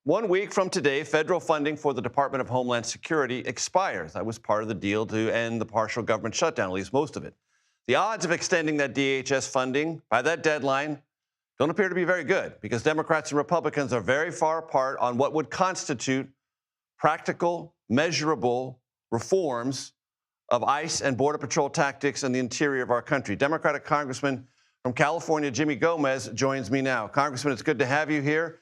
1 week from today, federal funding for the Department of Homeland Security expires. That was part of the deal to end the partial government shutdown, at least most of it. The odds of extending that DHS funding by that deadline don't appear to be very good because Democrats and Republicans are very far apart on what would constitute practical, measurable reforms of ICE and Border Patrol tactics in the interior of our country. Democratic Congressman from California, Jimmy Gomez, joins me now. Congressman, it's good to have you here.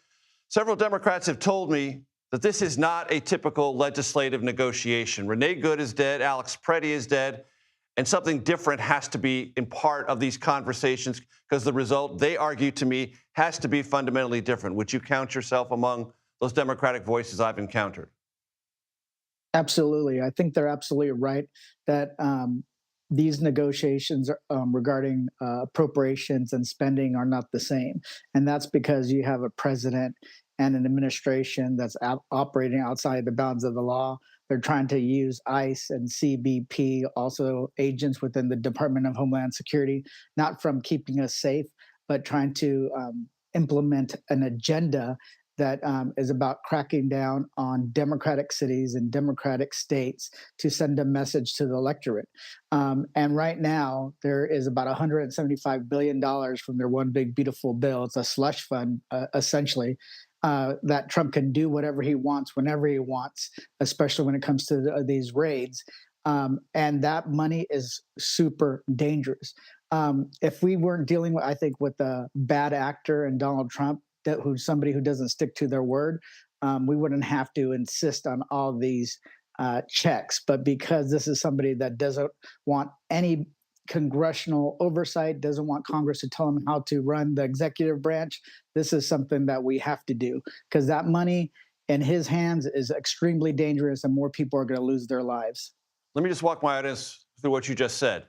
Several Democrats have told me that this is not a typical legislative negotiation. Renee Good is dead, Alex Pretti is dead, and something different has to be in part of these conversations because the result, they argue to me, has to be fundamentally different. Would you count yourself among those Democratic voices I've encountered? Absolutely. I think they're absolutely right that these negotiations regarding appropriations and spending are not the same. And that's because you have a president and an administration that's operating outside the bounds of the law. They're trying to use ICE and CBP, also agents within the Department of Homeland Security, not from keeping us safe, but trying to implement an agenda that is about cracking down on Democratic cities and Democratic states to send a message to the electorate. And right now, there is about $175 billion from their one big beautiful bill. It's a slush fund, essentially, that Trump can do whatever he wants, whenever he wants, especially when it comes to these raids. And that money is super dangerous. If we weren't dealing with, I think, with a bad actor and Donald Trump, who's somebody who doesn't stick to their word, we wouldn't have to insist on all these checks. But because this is somebody that doesn't want any congressional oversight, doesn't want Congress to tell them how to run the executive branch, this is something that we have to do because that money in his hands is extremely dangerous and more people are going to lose their lives. Let me just walk my audience through what you just said.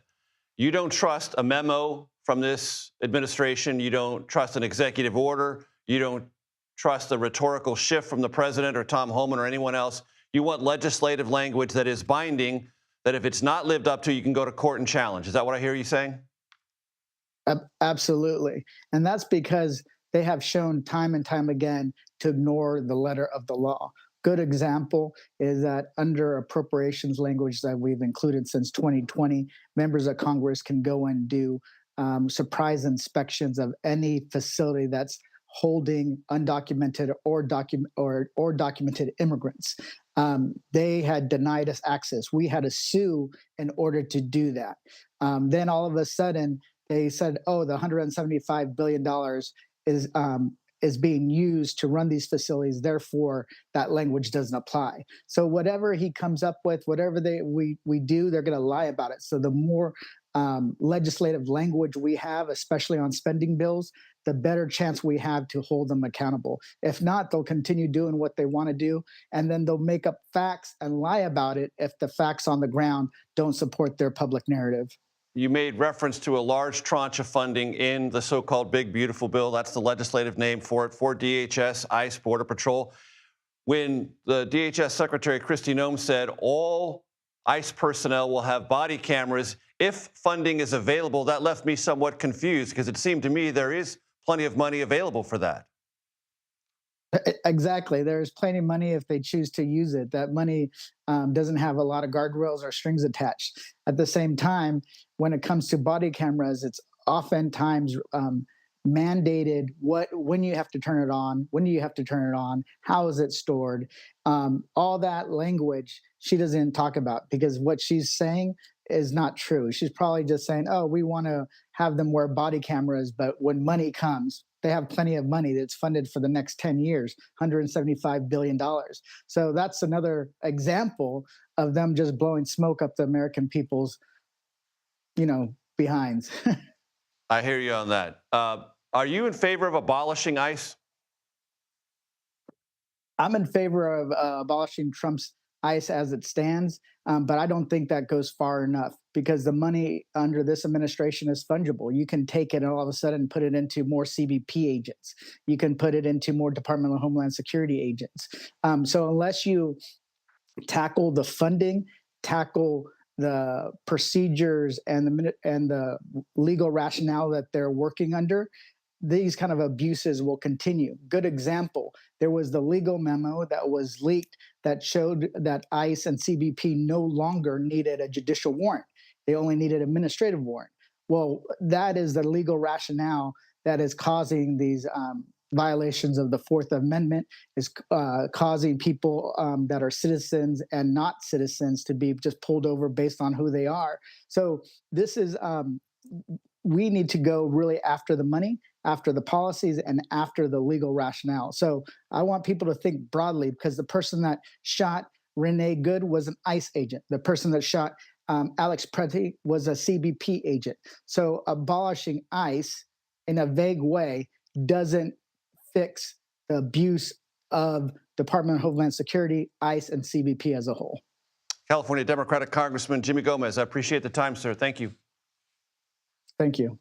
You don't trust a memo from this administration. You don't trust an executive order. You don't trust a rhetorical shift from the president or Tom Homan or anyone else. You want legislative language that is binding, that if it's not lived up to, you can go to court and challenge. Is that what I hear you saying? Absolutely. And that's because they have shown time and time again to ignore the letter of the law. Good example is that under appropriations language that we've included since 2020, members of Congress can go and do surprise inspections of any facility that's holding undocumented or documented immigrants. They had denied us access. We had to sue in order to do that. Then all of a sudden, they said, "Oh, the $175 billion is being used to run these facilities. Therefore, that language doesn't apply." So whatever he comes up with, whatever we do, they're going to lie about it. So the more legislative language we have, especially on spending bills, the better chance we have to hold them accountable. If not, they'll continue doing what they want to do, and then they'll make up facts and lie about it if the facts on the ground don't support their public narrative. You made reference to a large tranche of funding in the so-called Big Beautiful Bill. That's the legislative name for it, for DHS, ICE, Border Patrol. When the DHS Secretary Kristi Noem said all ICE personnel will have body cameras if funding is available, that left me somewhat confused because it seemed to me there is plenty of money available for that. Exactly. There's plenty of money if they choose to use it. That money doesn't have a lot of guardrails or strings attached. At the same time, when it comes to body cameras, it's oftentimes mandated when you have to turn it on, when do you have to turn it on, how is it stored, all that language she doesn't talk about because what she's saying is not true. She's probably just saying, "Oh, we want to have them wear body cameras," but when money comes, they have plenty of money that's funded for the next 10 years, $175 billion. So that's another example of them just blowing smoke up the American people's, behinds. I hear you on that. Are you in favor of abolishing ICE? I'm in favor of abolishing Trump's ICE as it stands, but I don't think that goes far enough because the money under this administration is fungible. You can take it and all of a sudden put it into more CBP agents. You can put it into more Department of Homeland Security agents. So unless you tackle the funding, tackle the procedures and the legal rationale that they're working under, these kind of abuses will continue. Good example, there was the legal memo that was leaked that showed that ICE and CBP no longer needed a judicial warrant. They only needed administrative warrant. Well, that is the legal rationale that is causing these violations of the Fourth Amendment, is causing people that are citizens and not citizens to be just pulled over based on who they are. So this is, we need to go really after the money, after the policies, and after the legal rationale. So I want people to think broadly, because the person that shot Renee Good was an ICE agent. The person that shot Alex Pretti was a CBP agent. So abolishing ICE in a vague way doesn't fix the abuse of Department of Homeland Security, ICE, and CBP as a whole. California Democratic Congressman Jimmy Gomez, I appreciate the time, sir. Thank you. Thank you.